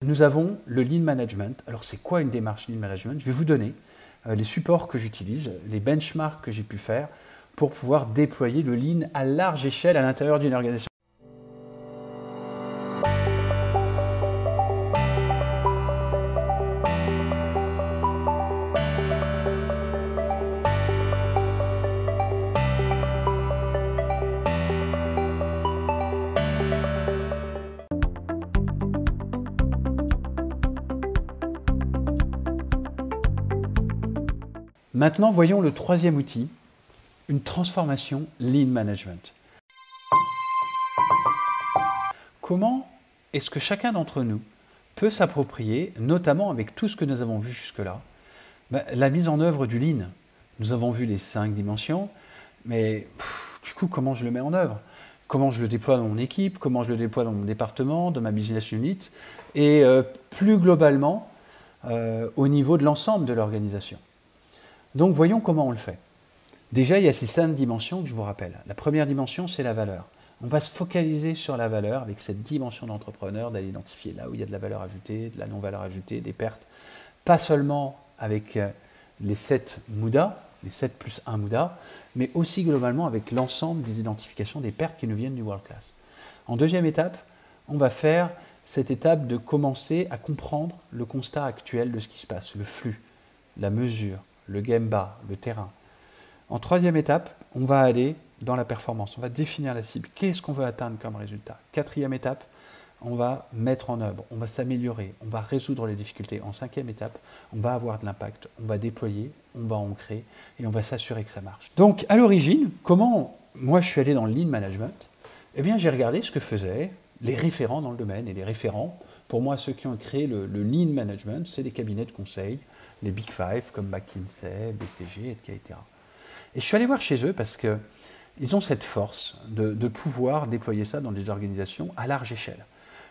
Nous avons le Lean Management. Alors, c'est quoi une démarche Lean Management? Je vais vous donner les supports que j'utilise, les benchmarks que j'ai pu faire pour pouvoir déployer le Lean à large échelle à l'intérieur d'une organisation. Maintenant, voyons le troisième outil, une transformation Lean Management. Comment est-ce que chacun d'entre nous peut s'approprier, notamment avec tout ce que nous avons vu jusque-là, la mise en œuvre du Lean? Nous avons vu les 5 dimensions, mais du coup, comment je le mets en œuvre? Comment je le déploie dans mon équipe? Comment je le déploie dans mon département, dans ma business unit? Et plus globalement, au niveau de l'ensemble de l'organisation. Donc, voyons comment on le fait. Déjà, il y a ces 5 dimensions que je vous rappelle. La première dimension, c'est la valeur. On va se focaliser sur la valeur avec cette dimension d'entrepreneur, d'aller identifier là où il y a de la valeur ajoutée, de la non-valeur ajoutée, des pertes. Pas seulement avec les 7 Muda, les 7 plus 1 Muda, mais aussi globalement avec l'ensemble des identifications des pertes qui nous viennent du World Class. En deuxième étape, on va faire cette étape de commencer à comprendre le constat actuel de ce qui se passe, le flux, la mesure, le Gemba, le terrain. En troisième étape, on va aller dans la performance, on va définir la cible. Qu'est-ce qu'on veut atteindre comme résultat? Quatrième étape, on va mettre en œuvre, on va s'améliorer, on va résoudre les difficultés. En cinquième étape, on va avoir de l'impact, on va déployer, on va ancrer et on va s'assurer que ça marche. Donc à l'origine, comment moi je suis allé dans le Lean Management? Eh bien j'ai regardé ce que faisaient les référents dans le domaine. Et les référents, pour moi ceux qui ont créé le Lean Management, c'est les cabinets de conseil, les Big Five comme McKinsey, BCG, etc. Et je suis allé voir chez eux parce qu'ils ont cette force de pouvoir déployer ça dans des organisations à large échelle.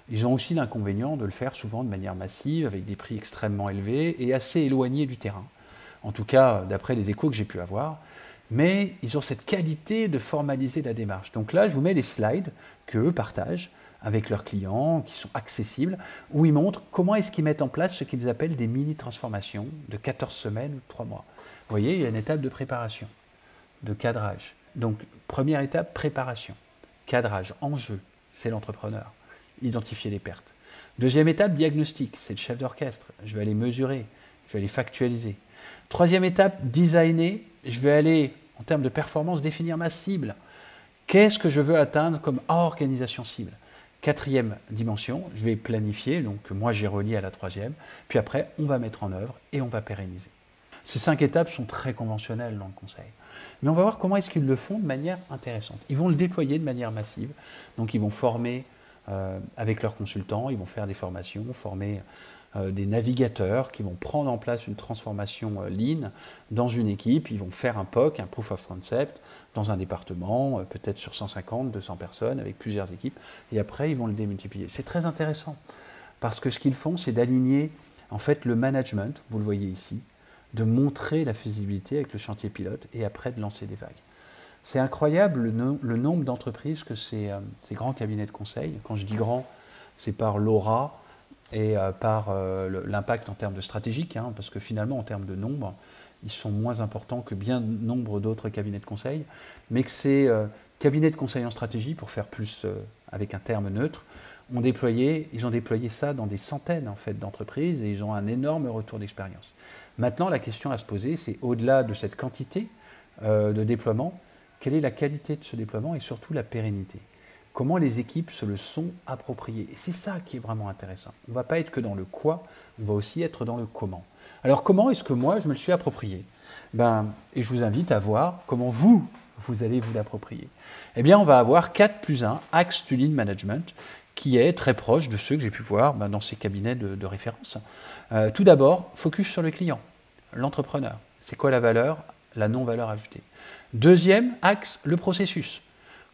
Ils ont aussi l'inconvénient de le faire souvent de manière massive, avec des prix extrêmement élevés et assez éloignés du terrain. En tout cas, d'après les échos que j'ai pu avoir. Mais ils ont cette qualité de formaliser la démarche. Donc là, je vous mets les slides qu'eux partagent avec leurs clients, qui sont accessibles, où ils montrent comment est-ce qu'ils mettent en place ce qu'ils appellent des mini-transformations de 14 semaines ou 3 mois. Vous voyez, il y a une étape de préparation, de cadrage. Donc, première étape, préparation, cadrage, enjeu, c'est l'entrepreneur, identifier les pertes. Deuxième étape, diagnostic, c'est le chef d'orchestre, je vais aller mesurer, je vais aller factualiser. Troisième étape, designer, je vais aller, en termes de performance, définir ma cible. Qu'est-ce que je veux atteindre comme organisation cible? Quatrième dimension, je vais planifier, donc moi j'ai relié à la troisième, puis après on va mettre en œuvre et on va pérenniser. Ces 5 étapes sont très conventionnelles dans le conseil. Mais on va voir comment est-ce qu'ils le font de manière intéressante. Ils vont le déployer de manière massive, donc ils vont former avec leurs consultants, ils vont faire des formations, former des navigateurs qui vont prendre en place une transformation Lean dans une équipe. Ils vont faire un POC, un Proof of Concept, dans un département, peut-être sur 150, 200 personnes, avec plusieurs équipes. Et après, ils vont le démultiplier. C'est très intéressant, parce que ce qu'ils font, c'est d'aligner en fait le management, vous le voyez ici, de montrer la faisabilité avec le chantier pilote et après de lancer des vagues. C'est incroyable le nombre d'entreprises que ces grands cabinets de conseil, quand je dis grand, c'est par l'aura, et par l'impact en termes de stratégique, parce que finalement, en termes de nombre, ils sont moins importants que bien nombre d'autres cabinets de conseil, mais que ces cabinets de conseil en stratégie, pour faire plus avec un terme neutre, ils ont déployé ça dans des centaines en fait, d'entreprises et ils ont un énorme retour d'expérience. Maintenant, la question à se poser, c'est au-delà de cette quantité de déploiement, quelle est la qualité de ce déploiement et surtout la pérennité? Comment les équipes se le sont appropriées. Et c'est ça qui est vraiment intéressant. On ne va pas être que dans le quoi, on va aussi être dans le comment. Alors comment est-ce que moi, je me le suis approprié? Et je vous invite à voir comment vous allez vous l'approprier. Eh bien, on va avoir 4+1, axe du Lean Management, qui est très proche de ceux que j'ai pu voir dans ces cabinets de référence. Tout d'abord, focus sur le client, l'entrepreneur. C'est quoi la valeur? La non-valeur ajoutée. Deuxième axe, le processus.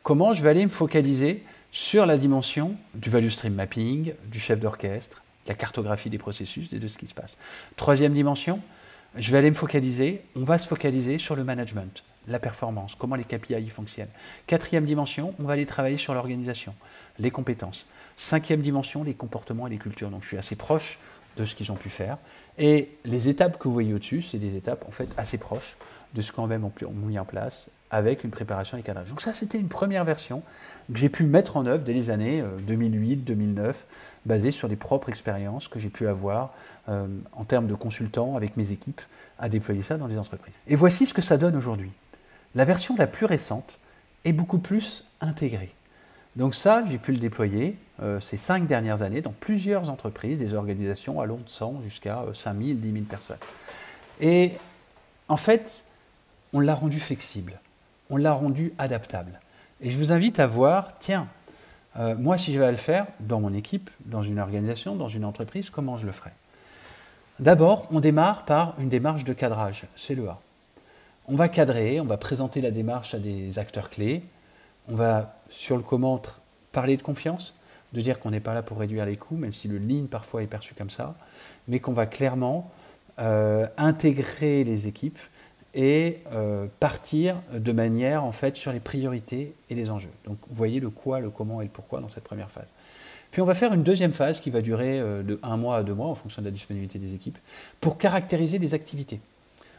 Comment je vais aller me focaliser sur la dimension du value stream mapping, du chef d'orchestre, la cartographie des processus et de ce qui se passe. Troisième dimension, je vais aller me focaliser, on va se focaliser sur le management, la performance, comment les KPI fonctionnent. Quatrième dimension, on va aller travailler sur l'organisation, les compétences. 5e dimension, les comportements et les cultures. Donc je suis assez proche de ce qu'ils ont pu faire. Et les étapes que vous voyez au-dessus, c'est des étapes en fait assez proches de ce qu'on ont mis en place avec une préparation et cadrage. Donc ça, c'était une première version que j'ai pu mettre en œuvre dès les années 2008-2009, basée sur les propres expériences que j'ai pu avoir en termes de consultants avec mes équipes à déployer ça dans les entreprises. Et voici ce que ça donne aujourd'hui. La version la plus récente est beaucoup plus intégrée. Donc ça, j'ai pu le déployer ces 5 dernières années dans plusieurs entreprises, des organisations allant de 100 jusqu'à 5000, 10 000 personnes. Et en fait, on l'a rendu flexible, on l'a rendu adaptable. Et je vous invite à voir, tiens, moi si je vais à le faire dans mon équipe, dans une organisation, dans une entreprise, comment je le ferai? D'abord, on démarre par une démarche de cadrage, c'est le A. On va cadrer, on va présenter la démarche à des acteurs clés, on va sur le comment parler de confiance, de dire qu'on n'est pas là pour réduire les coûts, même si le lean parfois est perçu comme ça, mais qu'on va clairement intégrer les équipes et partir de manière en fait sur les priorités et les enjeux. Donc vous voyez le quoi, le comment et le pourquoi dans cette première phase. Puis on va faire une deuxième phase qui va durer de 1 mois à 2 mois en fonction de la disponibilité des équipes pour caractériser les activités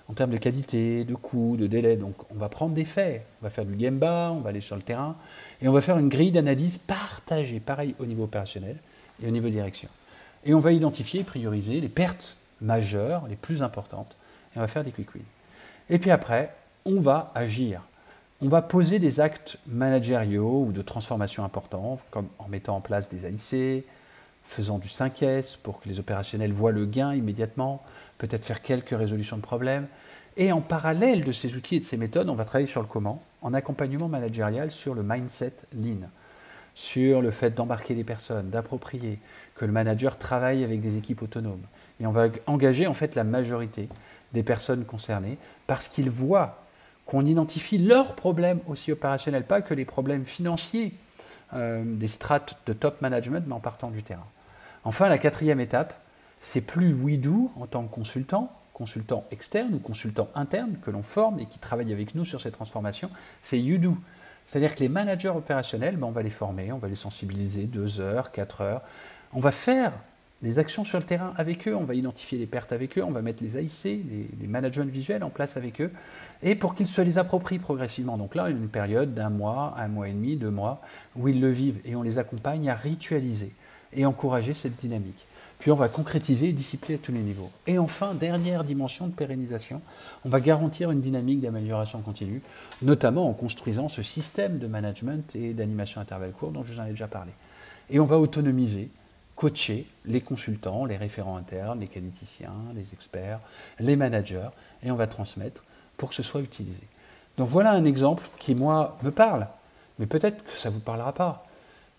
en termes de qualité, de coût, de délai. Donc on va prendre des faits, on va faire du Gemba, on va aller sur le terrain et on va faire une grille d'analyse partagée, pareil au niveau opérationnel et au niveau direction. Et on va identifier et prioriser les pertes majeures, les plus importantes, et on va faire des quick wins. Et puis après, on va agir. On va poser des actes managériaux ou de transformation importants, comme en mettant en place des AIC, faisant du 5S pour que les opérationnels voient le gain immédiatement, peut-être faire quelques résolutions de problèmes. Et en parallèle de ces outils et de ces méthodes, on va travailler sur le comment, en accompagnement managérial sur le mindset lean, sur le fait d'embarquer les personnes, d'approprier, que le manager travaille avec des équipes autonomes. Et on va engager en fait la majorité des personnes concernées parce qu'ils voient qu'on identifie leurs problèmes aussi opérationnels, pas que les problèmes financiers des strates de top management, mais en partant du terrain. Enfin, la 4e étape, c'est plus we do en tant que consultant externe ou consultant interne que l'on forme et qui travaille avec nous sur ces transformations, c'est you do. C'est-à-dire que les managers opérationnels, on va les former, on va les sensibiliser 2 heures, 4 heures. On va faire des actions sur le terrain avec eux, on va identifier les pertes avec eux, on va mettre les AIC, les managements visuels en place avec eux, et pour qu'ils se les approprient progressivement. Donc là, une période d'1 mois, 1 mois et demi, 2 mois, où ils le vivent, et on les accompagne à ritualiser et encourager cette dynamique. Puis on va concrétiser et discipliner à tous les niveaux. Et enfin, dernière dimension de pérennisation, on va garantir une dynamique d'amélioration continue, notamment en construisant ce système de management et d'animation intervalle court dont je vous en ai déjà parlé. Et on va autonomiser, coacher les consultants, les référents internes, les qualiticiens, les experts, les managers, et on va transmettre pour que ce soit utilisé. Donc voilà un exemple qui, moi, me parle, mais peut-être que ça ne vous parlera pas,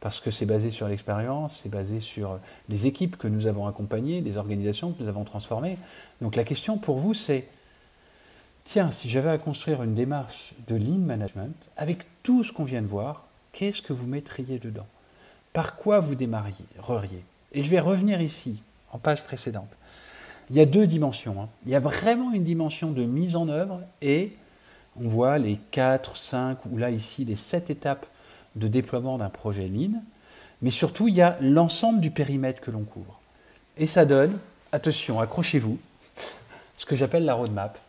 parce que c'est basé sur l'expérience, c'est basé sur les équipes que nous avons accompagnées, les organisations que nous avons transformées. Donc la question pour vous, c'est, tiens, si j'avais à construire une démarche de lean management, avec tout ce qu'on vient de voir, qu'est-ce que vous mettriez dedans ? Par quoi vous démarriez? Et je vais revenir ici, en page précédente. Il y a 2 dimensions. Il y a vraiment une dimension de mise en œuvre et on voit les 4, 5 ou là ici les 7 étapes de déploiement d'un projet lean. Mais surtout, il y a l'ensemble du périmètre que l'on couvre. Et ça donne, attention, accrochez-vous, ce que j'appelle la roadmap.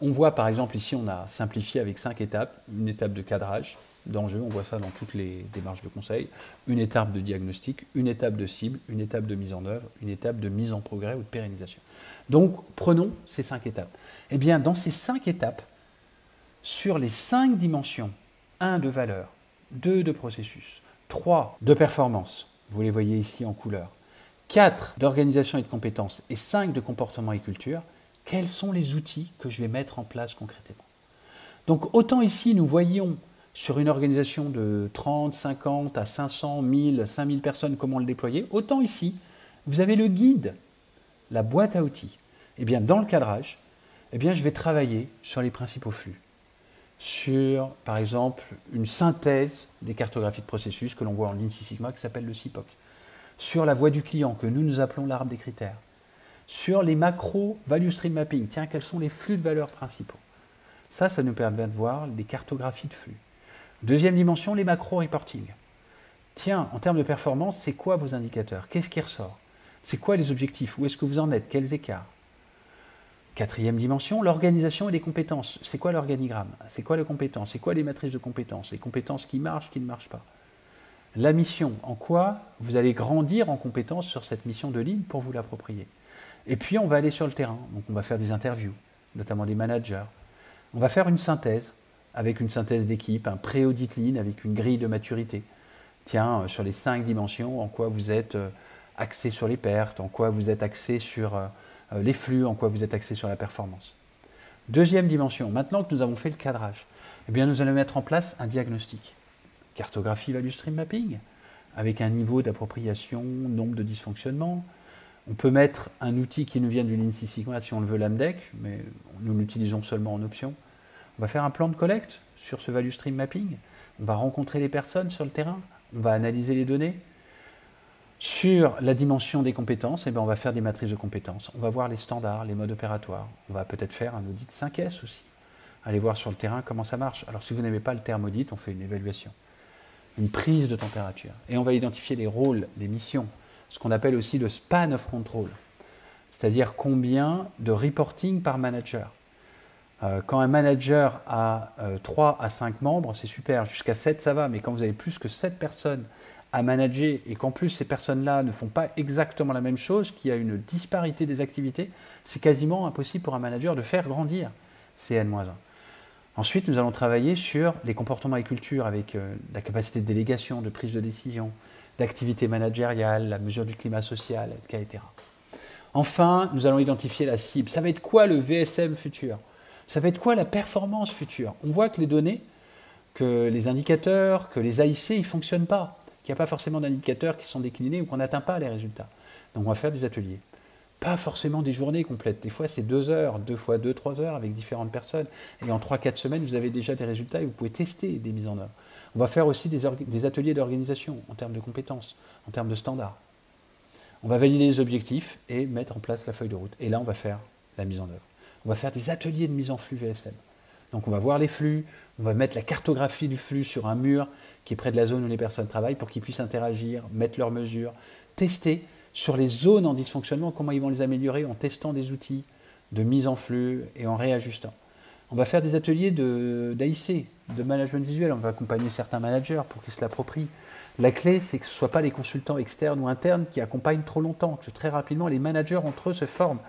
On voit par exemple ici, on a simplifié avec 5 étapes, une étape de cadrage, d'enjeux, on voit ça dans toutes les démarches de conseil, une étape de diagnostic, une étape de cible, une étape de mise en œuvre, une étape de mise en progrès ou de pérennisation. Donc, prenons ces 5 étapes. Eh bien, dans ces 5 étapes, sur les 5 dimensions, 1 de valeur, 2 de processus, 3 de performance, vous les voyez ici en couleur, 4 d'organisation et de compétences et 5 de comportement et culture, quels sont les outils que je vais mettre en place concrètement? Donc, autant ici, nous voyons sur une organisation de 30, 50 à 500, 1000, 5000 personnes, comment le déployer, autant ici, vous avez le guide, la boîte à outils. Eh bien, dans le cadrage, eh bien, je vais travailler sur les principaux flux, sur, par exemple, une synthèse des cartographies de processus que l'on voit en Lean Six Sigma qui s'appelle le CIPOC, sur la voie du client que nous appelons l'arbre des critères, sur les macros value stream mapping, tiens, quels sont les flux de valeurs principaux. Ça nous permet de voir les cartographies de flux. Deuxième dimension, les macro reporting. tiens, en termes de performance, c'est quoi vos indicateurs? Qu'est-ce qui ressort? C'est quoi les objectifs? Où est-ce que vous en êtes? Quels écarts? Quatrième dimension, l'organisation et les compétences. C'est quoi l'organigramme? C'est quoi les compétences? C'est quoi les matrices de compétences? Les compétences qui marchent, qui ne marchent pas. La mission, en quoi vous allez grandir en compétences sur cette mission de ligne pour vous l'approprier. Et puis on va aller sur le terrain, donc on va faire des interviews, notamment des managers. On va faire une synthèse, avec une synthèse d'équipe, un pré-audit lean avec une grille de maturité. Tiens, sur les 5 dimensions, en quoi vous êtes axé sur les pertes, en quoi vous êtes axé sur les flux, en quoi vous êtes axé sur la performance. Deuxième dimension, maintenant que nous avons fait le cadrage, eh bien nous allons mettre en place un diagnostic. Cartographie value stream mapping, avec un niveau d'appropriation, nombre de dysfonctionnements. On peut mettre un outil qui nous vient du Lean Six Sigma si on le veut, l'AMDEC, mais nous l'utilisons seulement en option. On va faire un plan de collecte sur ce value stream mapping. On va rencontrer les personnes sur le terrain. On va analyser les données. Sur la dimension des compétences, eh bien, on va faire des matrices de compétences. On va voir les standards, les modes opératoires. On va peut-être faire un audit 5S aussi. Allez voir sur le terrain comment ça marche. Alors si vous n'aimez pas le terme audit, on fait une évaluation, une prise de température. Et on va identifier les rôles, les missions, ce qu'on appelle aussi le span of control. C'est-à-dire combien de reporting par manager. Quand un manager a 3 à 5 membres, c'est super, jusqu'à 7 ça va, mais quand vous avez plus que 7 personnes à manager et qu'en plus ces personnes-là ne font pas exactement la même chose, qu'il y a une disparité des activités, c'est quasiment impossible pour un manager de faire grandir ces N-1. Ensuite, nous allons travailler sur les comportements et cultures avec la capacité de délégation, de prise de décision, d'activité managériale, la mesure du climat social, etc. Enfin, nous allons identifier la cible. Ça va être quoi le VSM futur? Ça va être quoi la performance future? On voit que les données, que les indicateurs, que les AIC, ils ne fonctionnent pas. Qu'il n'y a pas forcément d'indicateurs qui sont déclinés ou qu'on n'atteint pas les résultats. Donc on va faire des ateliers. Pas forcément des journées complètes. Des fois c'est 2 heures, 2 fois 2, 3 heures avec différentes personnes. Et en 3-4 semaines, vous avez déjà des résultats et vous pouvez tester des mises en œuvre. On va faire aussi des ateliers d'organisation en termes de compétences, en termes de standards. On va valider les objectifs et mettre en place la feuille de route. Et là, on va faire la mise en œuvre. On va faire des ateliers de mise en flux VSM. Donc on va voir les flux, on va mettre la cartographie du flux sur un mur qui est près de la zone où les personnes travaillent pour qu'ils puissent interagir, mettre leurs mesures, tester sur les zones en dysfonctionnement, comment ils vont les améliorer en testant des outils de mise en flux et en réajustant. On va faire des ateliers d'AIC, de management visuel, on va accompagner certains managers pour qu'ils se l'approprient. La clé, c'est que ce ne soient pas les consultants externes ou internes qui accompagnent trop longtemps, que très rapidement les managers entre eux se forment,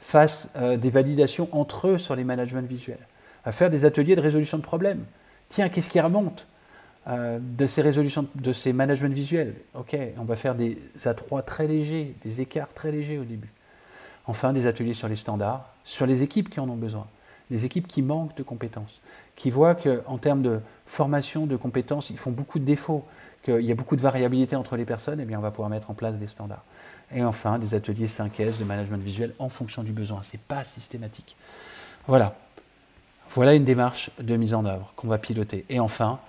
fassent des validations entre eux sur les managements visuels. À faire des ateliers de résolution de problèmes. Tiens, qu'est-ce qui remonte de ces résolutions, de ces managements visuels? Ok, on va faire des A3 très légers, des écarts très légers au début. Enfin, des ateliers sur les standards, sur les équipes qui en ont besoin, les équipes qui manquent de compétences, qui voient qu'en termes de formation, de compétences, ils font beaucoup de défauts, qu'il y a beaucoup de variabilité entre les personnes, et bien on va pouvoir mettre en place des standards. Et enfin, des ateliers 5S de management visuel en fonction du besoin. Ce n'est pas systématique. Voilà. Voilà une démarche de mise en œuvre qu'on va piloter. Et enfin,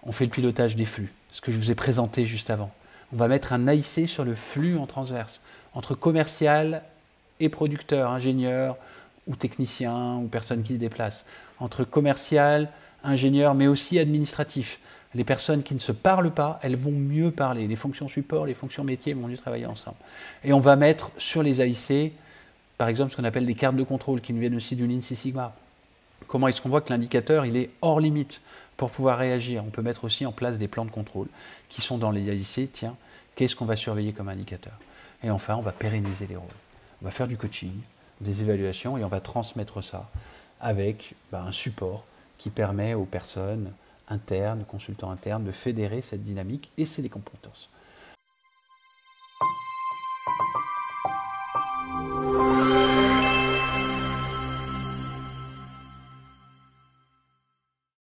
on fait le pilotage des flux, ce que je vous ai présenté juste avant. On va mettre un AIC sur le flux en transverse, entre commercial et producteur, ingénieur ou technicien ou personne qui se déplace, entre commercial, ingénieur, mais aussi administratif. Les personnes qui ne se parlent pas, elles vont mieux parler. Les fonctions support, les fonctions métiers vont mieux travailler ensemble. Et on va mettre sur les AIC, par exemple, ce qu'on appelle des cartes de contrôle qui nous viennent aussi du Lean Six Sigma. Comment est-ce qu'on voit que l'indicateur il est hors limite pour pouvoir réagir? On peut mettre aussi en place des plans de contrôle qui sont dans les AIC. Tiens, qu'est-ce qu'on va surveiller comme indicateur? Et enfin, on va pérenniser les rôles. On va faire du coaching, des évaluations et on va transmettre ça avec un support qui permet aux personnes internes, consultants internes, de fédérer cette dynamique et c'est des compétences.